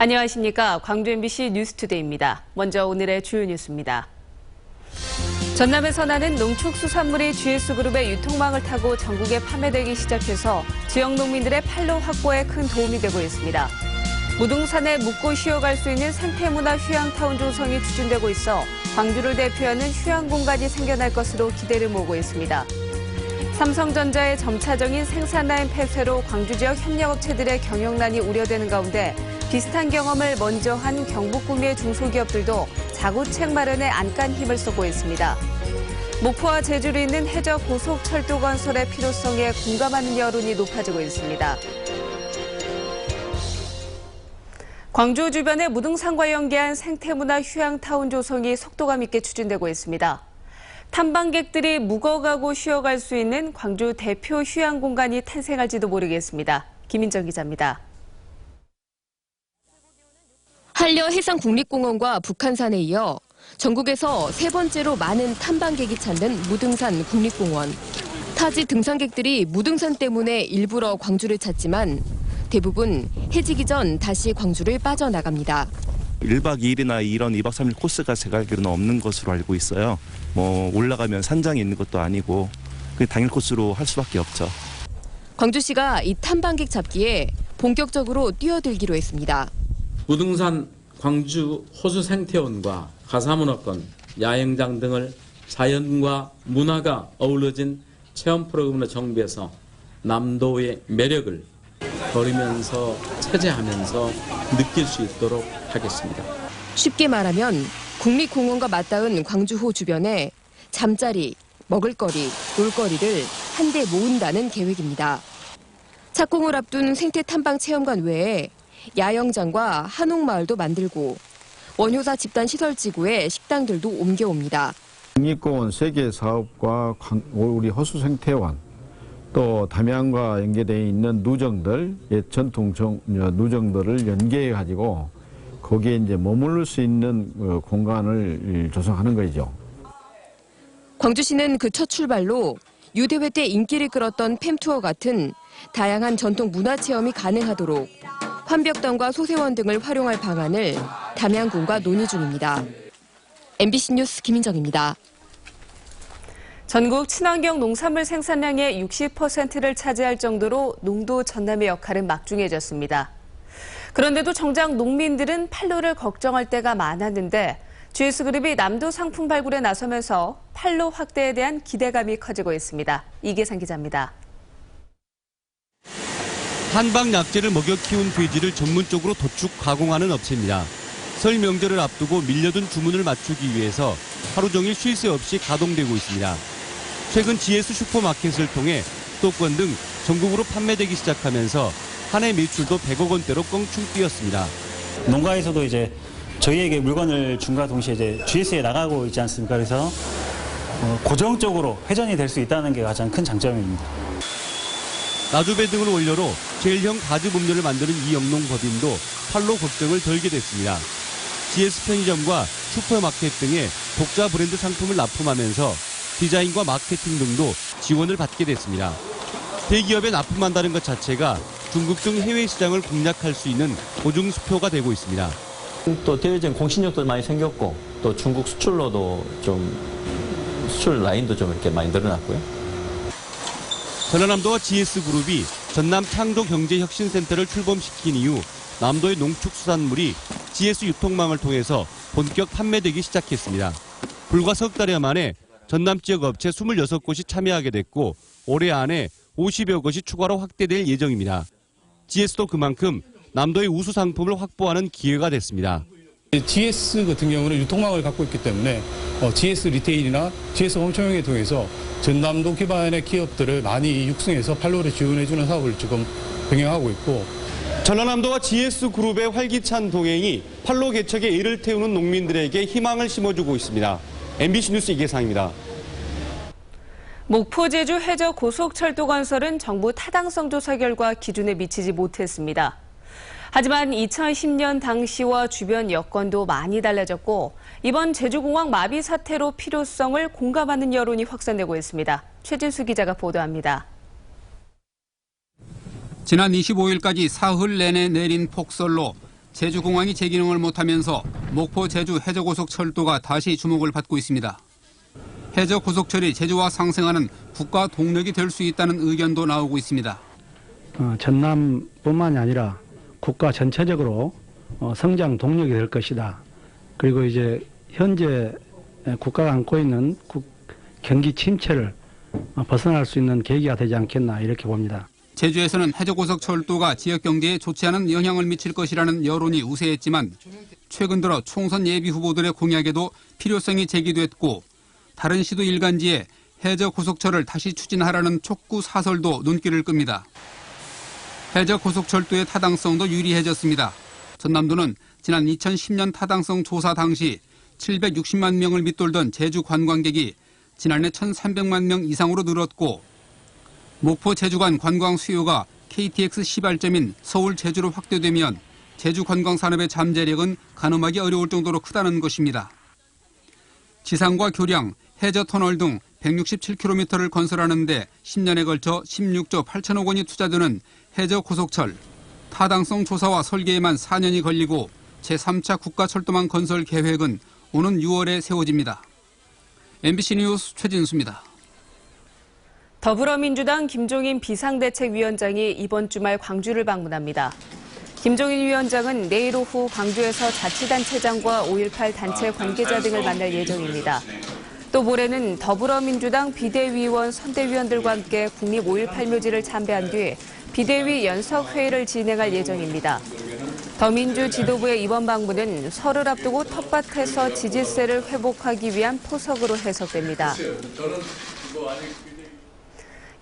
안녕하십니까. 광주 MBC 뉴스투데이입니다. 먼저 오늘의 주요 뉴스입니다. 전남에서 나는 농축수산물이 GS그룹의 유통망을 타고 전국에 판매되기 시작해서 지역 농민들의 판로 확보에 큰 도움이 되고 있습니다. 무등산에 묵고 쉬어갈 수 있는 생태문화 휴양타운 조성이 추진되고 있어 광주를 대표하는 휴양 공간이 생겨날 것으로 기대를 모으고 있습니다. 삼성전자의 점차적인 생산라인 폐쇄로 광주 지역 협력업체들의 경영난이 우려되는 가운데 비슷한 경험을 먼저 한 경북구미의 중소기업들도 자구책 마련에 안간 힘을 쏟고 있습니다. 목포와 제주를 잇는 해저 고속철도 건설의 필요성에 공감하는 여론이 높아지고 있습니다. 광주 주변의 무등산과 연계한 생태문화 휴양타운 조성이 속도감 있게 추진되고 있습니다. 탐방객들이 묵어가고 쉬어갈 수 있는 광주 대표 휴양 공간이 탄생할지도 모르겠습니다. 김인정 기자입니다. 한려해상국립공원과 북한산에 이어 전국에서 세 번째로 많은 탐방객이 찾는 무등산 국립공원. 타지 등산객들이 무등산 때문에 일부러 광주를 찾지만 대부분 해지기 전 다시 광주를 빠져나갑니다. 1박 2일이나 이런 2박 3일 코스가 제가 알기로는 없는 것으로 알고 있어요. 올라가면 산장이 있는 것도 아니고 당일 코스로 할 수밖에 없죠. 광주시가 이 탐방객 잡기에 본격적으로 뛰어들기로 했습니다. 무등산 광주 호수생태원과 가사문화권, 야영장 등을 자연과 문화가 어우러진 체험 프로그램으로 정비해서 남도의 매력을 걸으면서 체제하면서 느낄 수 있도록 하겠습니다. 쉽게 말하면 국립공원과 맞닿은 광주호 주변에 잠자리, 먹을거리, 놀거리를 한데 모은다는 계획입니다. 착공을 앞둔 생태탐방 체험관 외에 야영장과 한옥마을도 만들고 원효사 집단시설지구에 식당들도 옮겨옵니다. 국립공원 세계 사업과 우리 호수생태원 또 담양과 연계되어 있는 누정들, 옛 전통 누정들을 연계해가지고 거기에 이제 머무를 수 있는 공간을 조성하는 거죠. 광주시는 그 첫 출발로 유대회 때 인기를 끌었던 팸투어 같은 다양한 전통 문화 체험이 가능하도록 환벽당과 소세원 등을 활용할 방안을 담양군과 논의 중입니다. MBC 뉴스 김인정입니다. 전국 친환경 농산물 생산량의 60%를 차지할 정도로 농도 전남의 역할은 막중해졌습니다. 그런데도 정작 농민들은 판로를 걱정할 때가 많았는데 GS그룹이 남도 상품 발굴에 나서면서 판로 확대에 대한 기대감이 커지고 있습니다. 이계상 기자입니다. 한방 약재를 먹여 키운 돼지를 전문적으로 도축, 가공하는 업체입니다. 설 명절을 앞두고 밀려든 주문을 맞추기 위해서 하루 종일 쉴 새 없이 가동되고 있습니다. 최근 GS 슈퍼마켓을 통해 수도권 등 전국으로 판매되기 시작하면서 한 해 매출도 100억 원대로 껑충 뛰었습니다. 농가에서도 이제 저희에게 물건을 준과 동시에 이제 GS에 나가고 있지 않습니까? 그래서 고정적으로 회전이 될 수 있다는 게 가장 큰 장점입니다. 나주배 등을 원료로 젤형 가즙 음료를 만드는 이영농 법인도 판로 걱정을 덜게 됐습니다. GS 편의점과 슈퍼마켓 등의 독자 브랜드 상품을 납품하면서 디자인과 마케팅 등도 지원을 받게 됐습니다. 대기업에 납품한다는 것 자체가 중국 등 해외 시장을 공략할 수 있는 보증수표가 되고 있습니다. 또 대외적인 공신력도 많이 생겼고 또 중국 수출로도 좀 수출 라인도 좀 이렇게 많이 늘어났고요. 전라남도와 GS그룹이 전남 창조경제혁신센터를 출범시킨 이후 남도의 농축수산물이 GS 유통망을 통해서 본격 판매되기 시작했습니다. 불과 석 달여 만에 전남 지역 업체 26곳이 참여하게 됐고 올해 안에 50여 곳이 추가로 확대될 예정입니다. GS도 그만큼 남도의 우수 상품을 확보하는 기회가 됐습니다. GS 같은 경우는 유통망을 갖고 있기 때문에 GS 리테일이나 GS 홈쇼핑을 통해서 전남도 기반의 기업들을 많이 육성해서 판로를 지원해주는 사업을 지금 병행하고 있고 전라남도와 GS그룹의 활기찬 동행이 판로 개척에 애를 태우는 농민들에게 희망을 심어주고 있습니다. MBC 뉴스 이계상입니다. 목포 제주 해저 고속철도 건설은 정부 타당성 조사 결과 기준에 미치지 못했습니다. 하지만 2010년 당시와 주변 여건도 많이 달라졌고 이번 제주공항 마비 사태로 필요성을 공감하는 여론이 확산되고 있습니다. 최진수 기자가 보도합니다. 지난 25일까지 사흘 내내 내린 폭설로 제주공항이 재기능을 못하면서 목포 제주 해저고속철도가 다시 주목을 받고 있습니다. 해저고속철이 제주와 상생하는 국가 동력이 될 수 있다는 의견도 나오고 있습니다. 전남뿐만이 아니라 국가 전체적으로 성장 동력이 될 것이다. 그리고 이제 현재 국가가 안고 있는 경기 침체를 벗어날 수 있는 계기가 되지 않겠나 이렇게 봅니다. 제주에서는 해저고속철도가 지역 경제에 좋지 않은 영향을 미칠 것이라는 여론이 우세했지만 최근 들어 총선 예비 후보들의 공약에도 필요성이 제기됐고 다른 시도 일간지에 해저고속철을 다시 추진하라는 촉구 사설도 눈길을 끕니다. 해저고속철도의 타당성도 유리해졌습니다. 전남도는 지난 2010년 타당성 조사 당시 760만 명을 밑돌던 제주 관광객이 지난해 1,300만 명 이상으로 늘었고 목포 제주 간 관광 수요가 KTX 시발점인 서울 제주로 확대되면 제주 관광 산업의 잠재력은 가늠하기 어려울 정도로 크다는 것입니다. 지상과 교량, 해저 터널 등 167km를 건설하는 데 10년에 걸쳐 16조 8천억 원이 투자되는 해저 고속철. 타당성 조사와 설계에만 4년이 걸리고 제3차 국가철도망 건설 계획은 오는 6월에 세워집니다. MBC 뉴스 최진수입니다. 더불어민주당 김종인 비상대책위원장이 이번 주말 광주를 방문합니다. 김종인 위원장은 내일 오후 광주에서 자치단체장과 5.18 단체 관계자 등을 만날 예정입니다. 또 모레는 더불어민주당 비대위원, 선대위원들과 함께 국립 5.18 묘지를 참배한 뒤 비대위 연석회의를 진행할 예정입니다. 더민주 지도부의 이번 방문은 설을 앞두고 텃밭에서 지지세를 회복하기 위한 포석으로 해석됩니다.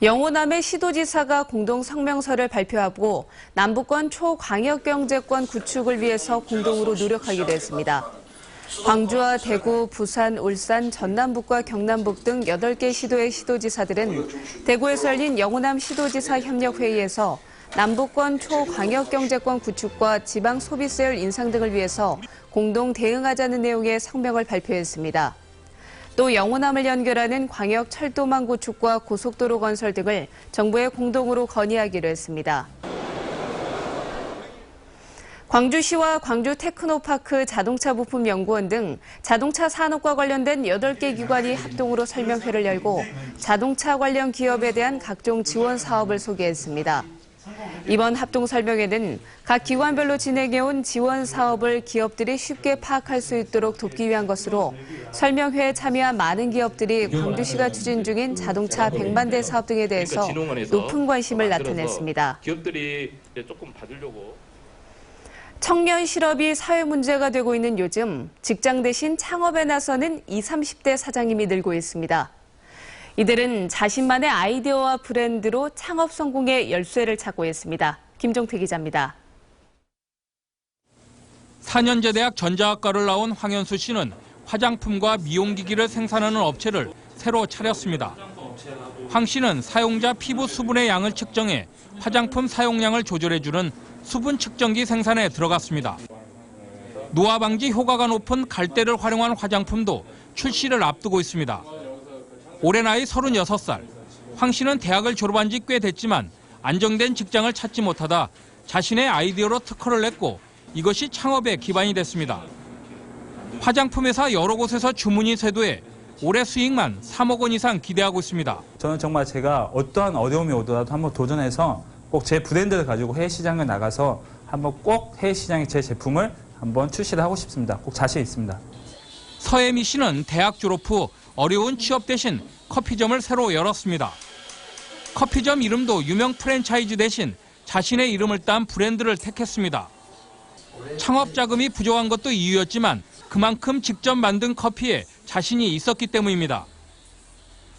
영호남의 시도지사가 공동 성명서를 발표하고 남부권 초광역경제권 구축을 위해서 공동으로 노력하기로 했습니다. 광주와 대구, 부산, 울산, 전남북과 경남북 등 8개 시도의 시도지사들은 대구에서 열린 영호남 시도지사 협력회의에서 남부권 초광역경제권 구축과 지방소비세율 인상 등을 위해서 공동 대응하자는 내용의 성명을 발표했습니다. 또 영호남을 연결하는 광역철도망 구축과 고속도로 건설 등을 정부에 공동으로 건의하기로 했습니다. 광주시와 광주테크노파크 자동차부품연구원 등 자동차 산업과 관련된 8개 기관이 합동으로 설명회를 열고 자동차 관련 기업에 대한 각종 지원 사업을 소개했습니다. 이번 합동 설명회는 각 기관별로 진행해온 지원 사업을 기업들이 쉽게 파악할 수 있도록 돕기 위한 것으로 설명회에 참여한 많은 기업들이 광주시가 추진 중인 자동차 100만 대 사업 등에 대해서 높은 관심을 나타냈습니다. 기업들이 조금 받으려고. 청년 실업이 사회 문제가 되고 있는 요즘 직장 대신 창업에 나서는 20, 30대 사장님이 늘고 있습니다. 이들은 자신만의 아이디어와 브랜드로 창업 성공의 열쇠를 찾고 있습니다. 김종태 기자입니다. 4년제 대학 전자학과를 나온 황현수 씨는 화장품과 미용기기를 생산하는 업체를 새로 차렸습니다. 황 씨는 사용자 피부 수분의 양을 측정해 화장품 사용량을 조절해주는 수분 측정기 생산에 들어갔습니다. 노화 방지 효과가 높은 갈대를 활용한 화장품도 출시를 앞두고 있습니다. 올해 나이 36살. 황 씨는 대학을 졸업한 지 꽤 됐지만 안정된 직장을 찾지 못하다 자신의 아이디어로 특허를 냈고 이것이 창업의 기반이 됐습니다. 화장품 회사 여러 곳에서 주문이 쇄도해 올해 수익만 3억 원 이상 기대하고 있습니다. 저는 정말 제가 어떠한 어려움이 오더라도 한번 도전해서 꼭 제 브랜드를 가지고 해외 시장에 나가서 한번 꼭 해외 시장에 제 제품을 한번 출시를 하고 싶습니다. 꼭 자신 있습니다. 서혜미 씨는 대학 졸업 후 어려운 취업 대신 커피점을 새로 열었습니다. 커피점 이름도 유명 프랜차이즈 대신 자신의 이름을 딴 브랜드를 택했습니다. 창업 자금이 부족한 것도 이유였지만 그만큼 직접 만든 커피에 자신이 있었기 때문입니다.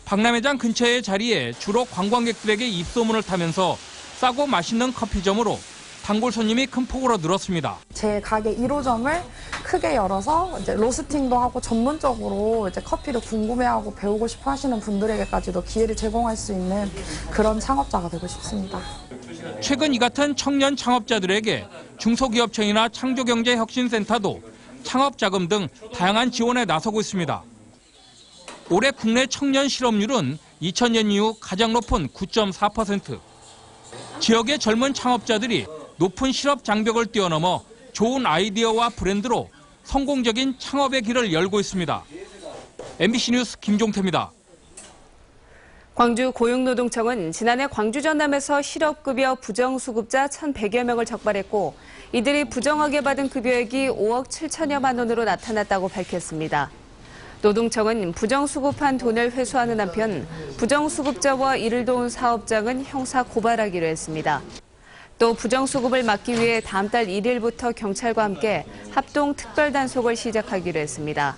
박람회장 근처의 자리에 주로 관광객들에게 입소문을 타면서 싸고 맛있는 커피점으로 단골 손님이 큰 폭으로 늘었습니다. 제 가게 1호점을 크게 열어서 이제 로스팅도 하고 전문적으로 이제 커피를 궁금해하고 배우고 싶어 하시는 분들에게까지도 기회를 제공할 수 있는 그런 창업자가 되고 싶습니다. 최근 이 같은 청년 창업자들에게 중소기업청이나 창조경제혁신센터도 창업자금 등 다양한 지원에 나서고 있습니다. 올해 국내 청년 실업률은 2000년 이후 가장 높은 9.4%. 지역의 젊은 창업자들이 높은 실업 장벽을 뛰어넘어 좋은 아이디어와 브랜드로 성공적인 창업의 길을 열고 있습니다. MBC 뉴스 김종태입니다. 광주 고용노동청은 지난해 광주 전남에서 실업급여 부정수급자 1,100여 명을 적발했고 이들이 부정하게 받은 급여액이 5억 7천여만 원으로 나타났다고 밝혔습니다. 노동청은 부정수급한 돈을 회수하는 한편 부정수급자와 이를 도운 사업장은 형사 고발하기로 했습니다. 또 부정수급을 막기 위해 다음 달 1일부터 경찰과 함께 합동 특별단속을 시작하기로 했습니다.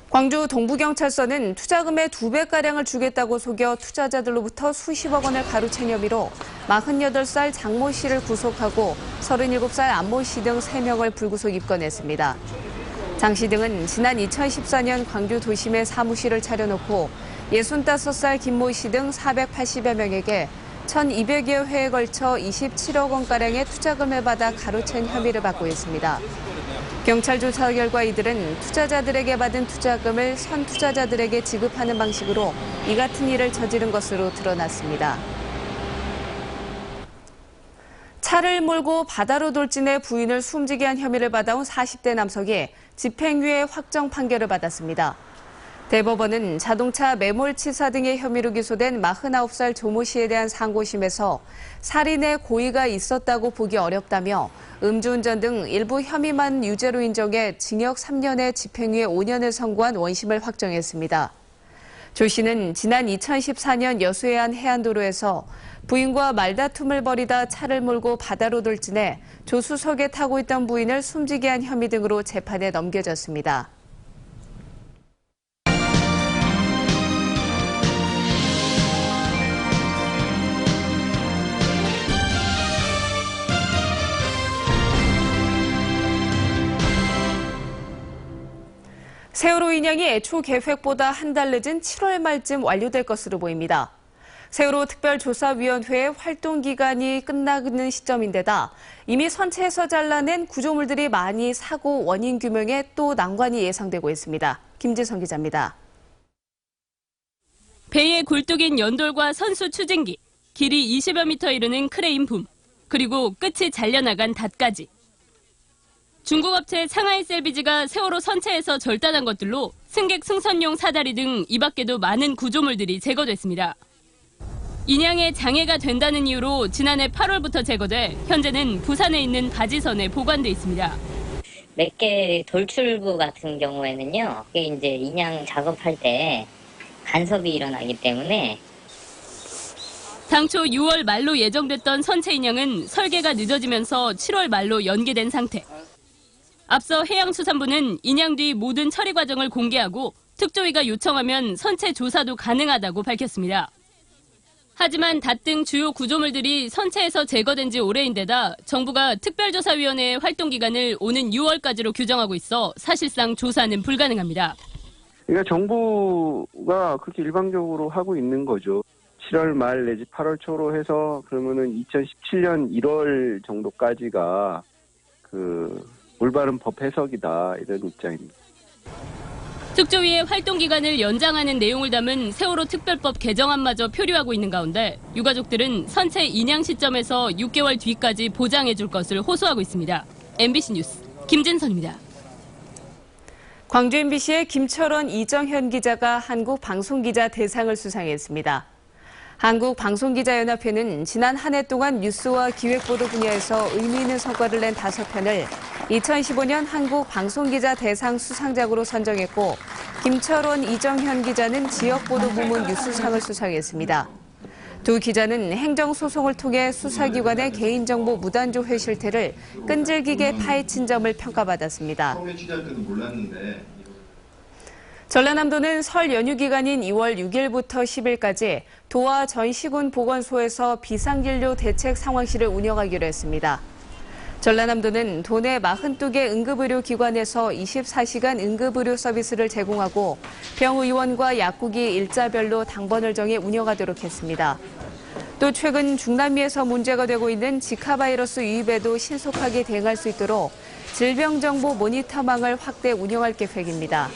광주 동부경찰서는 투자금의 2배가량을 주겠다고 속여 투자자들로부터 수십억 원을 가로챈 혐의로 48살 장모 씨를 구속하고 37살 안모 씨 등 3명을 불구속 입건했습니다. 장 씨 등은 지난 2014년 광주 도심에 사무실을 차려놓고 65살 김모 씨 등 480여 명에게 1,200여 회에 걸쳐 27억 원가량의 투자금을 받아 가로챈 혐의를 받고 있습니다. 경찰 조사 결과 이들은 투자자들에게 받은 투자금을 선투자자들에게 지급하는 방식으로 이 같은 일을 저지른 것으로 드러났습니다. 차를 몰고 바다로 돌진해 부인을 숨지게 한 혐의를 받아온 40대 남성이 집행유예 확정 판결을 받았습니다. 대법원은 자동차 매몰치사 등의 혐의로 기소된 49살 조모 씨에 대한 상고심에서 살인의 고의가 있었다고 보기 어렵다며 음주운전 등 일부 혐의만 유죄로 인정해 징역 3년에 집행유예 5년을 선고한 원심을 확정했습니다. 조 씨는 지난 2014년 여수의 한 해안도로에서 부인과 말다툼을 벌이다 차를 몰고 바다로 돌진해 조수석에 타고 있던 부인을 숨지게 한 혐의 등으로 재판에 넘겨졌습니다. 세월호 인양이 애초 계획보다 한 달 늦은 7월 말쯤 완료될 것으로 보입니다. 세월호 특별조사위원회의 활동 기간이 끝나는 시점인데다 이미 선체에서 잘라낸 구조물들이 많이 사고 원인 규명에 또 난관이 예상되고 있습니다. 김지성 기자입니다. 배에 굴뚝인 연돌과 선수 추진기, 길이 20여 미터 이르는 크레인 붐, 그리고 끝이 잘려나간 닷까지. 중국 업체 상하이 셀비지가 세월호 선체에서 절단한 것들로 승객 승선용 사다리 등 이 밖에도 많은 구조물들이 제거됐습니다. 인양에 장애가 된다는 이유로 지난해 8월부터 제거돼 현재는 부산에 있는 바지선에 보관돼 있습니다. 몇 개 돌출부 같은 경우에는요, 이게 이제 인양 작업할 때 간섭이 일어나기 때문에 당초 6월 말로 예정됐던 선체 인양은 설계가 늦어지면서 7월 말로 연기된 상태. 앞서 해양수산부는 인양 뒤 모든 처리 과정을 공개하고 특조위가 요청하면 선체 조사도 가능하다고 밝혔습니다. 하지만 닷 등 주요 구조물들이 선체에서 제거된 지 오래인데다 정부가 특별조사위원회의 활동 기간을 오는 6월까지로 규정하고 있어 사실상 조사는 불가능합니다. 그러니까 정부가 그렇게 일방적으로 하고 있는 거죠. 7월 말 내지 8월 초로 해서 그러면은 2017년 1월 정도까지가 올바른 법 해석이다 이런 입장입니다. 특조위의 활동 기간을 연장하는 내용을 담은 세월호 특별법 개정안마저 표류하고 있는 가운데 유가족들은 선체 인양 시점에서 6개월 뒤까지 보장해 줄 것을 호소하고 있습니다. MBC 뉴스 김진선입니다. 광주 MBC의 김철원, 이정현 기자가 한국방송기자 대상을 수상했습니다. 한국방송기자연합회는 지난 한 해 동안 뉴스와 기획보도 분야에서 의미 있는 성과를 낸 5편을 2015년 한국방송기자 대상 수상작으로 선정했고 김철원, 이정현 기자는 지역보도 부문 뉴스상을 수상했습니다. 두 기자는 행정소송을 통해 수사기관의 개인정보 무단조회 실태를 끈질기게 파헤친 점을 평가받았습니다. 처음에 취재할 때는 몰랐는데. 전라남도는 설 연휴 기간인 2월 6일부터 10일까지 도와 전 시군 보건소에서 비상진료 대책 상황실을 운영하기로 했습니다. 전라남도는 도내 42개 응급의료기관에서 24시간 응급의료 서비스를 제공하고 병의원과 약국이 일자별로 당번을 정해 운영하도록 했습니다. 또 최근 중남미에서 문제가 되고 있는 지카 바이러스 유입에도 신속하게 대응할 수 있도록 질병정보 모니터망을 확대 운영할 계획입니다.